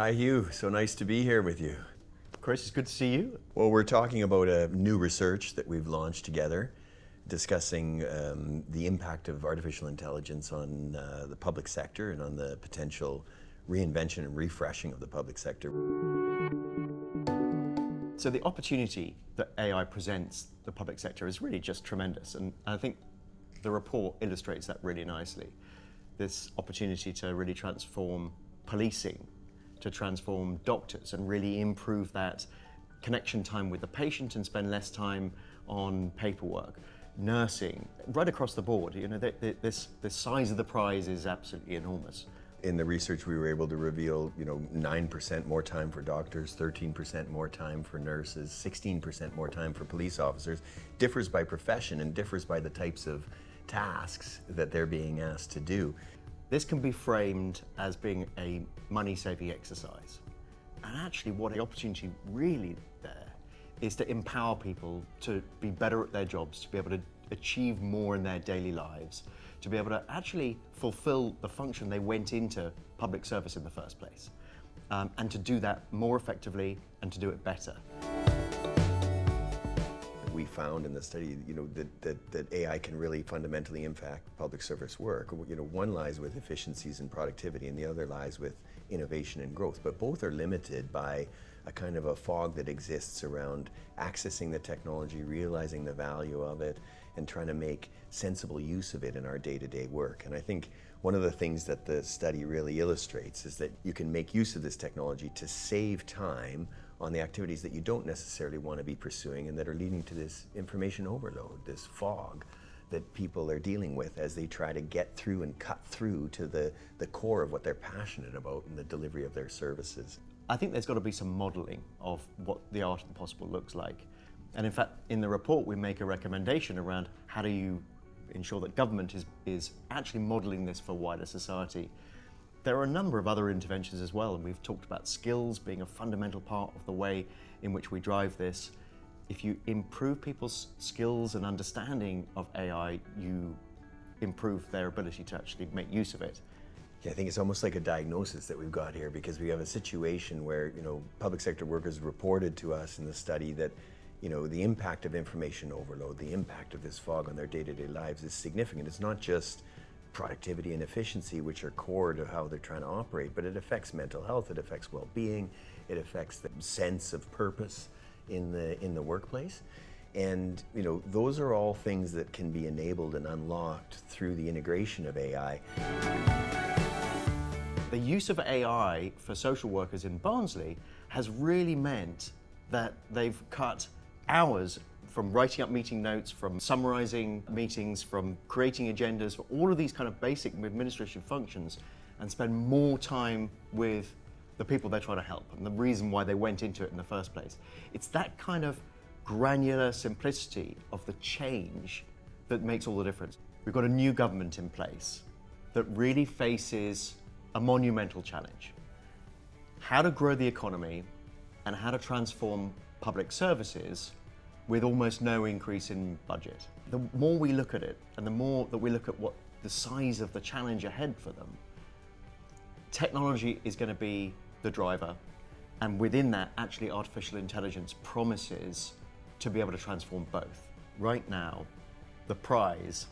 Hi, Hugh. So nice to be here with you. Chris, it's good to see you. Well, we're talking about a new research that we've launched together, discussing the impact of artificial intelligence on the public sector and on the potential reinvention and refreshing of the public sector. So the opportunity that AI presents the public sector is really just tremendous, and I think the report illustrates that really nicely. This opportunity to really transform policing, to transform doctors and really improve that connection time with the patient and spend less time on paperwork. Nursing, right across the board, the size of the prize is absolutely enormous. In the research, we were able to reveal, 9% more time for doctors, 13% more time for nurses, 16% more time for police officers. Differs by profession and differs by the types of tasks that they're being asked to do. This can be framed as being a money-saving exercise. And actually what the opportunity really there is to empower people to be better at their jobs, to be able to achieve more in their daily lives, to be able to actually fulfill the function they went into public service in the first place, and to do that more effectively and to do it better. We found in the study, that AI can really fundamentally impact public service work. One lies with efficiencies and productivity, and the other lies with innovation and growth. But both are limited by a kind of a fog that exists around accessing the technology, realizing the value of it, and trying to make sensible use of it in our day-to-day work. And I think one of the things that the study really illustrates is that you can make use of this technology to save time on the activities that you don't necessarily want to be pursuing and that are leading to this information overload, this fog that people are dealing with as they try to get through and cut through to the core of what they're passionate about in the delivery of their services. I think there's got to be some modeling of what the art of the possible looks like. And in fact, in the report, we make a recommendation around how do you ensure that government is actually modeling this for wider society. There are a number of other interventions as well, and we've talked about skills being a fundamental part of the way in which we drive this. If you improve people's skills and understanding of AI, you improve their ability to actually make use of it. Yeah, I think it's almost like a diagnosis that we've got here, because we have a situation where, public sector workers reported to us in the study that, the impact of information overload, the impact of this fog on their day-to-day lives is significant. It's not just productivity and efficiency, which are core to how they're trying to operate, but it affects mental health, it affects well-being, it affects the sense of purpose in the workplace. And those are all things that can be enabled and unlocked through the integration of AI. The use of AI for social workers in Barnsley has really meant that they've cut hours from writing up meeting notes, from summarizing meetings, from creating agendas, for all of these kind of basic administrative functions, and spend more time with the people they're trying to help and the reason why they went into it in the first place. It's that kind of granular simplicity of the change that makes all the difference. We've got a new government in place that really faces a monumental challenge. How to grow the economy and how to transform public services with almost no increase in budget. The more we look at it, and the more that we look at what the size of the challenge ahead for them, technology is going to be the driver, and within that, actually artificial intelligence promises to be able to transform both. Right now, the prize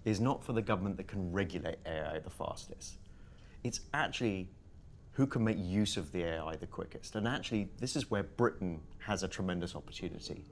is not for the government that can regulate AI the fastest. It's actually who can make use of the AI the quickest. And actually, this is where Britain has a tremendous opportunity.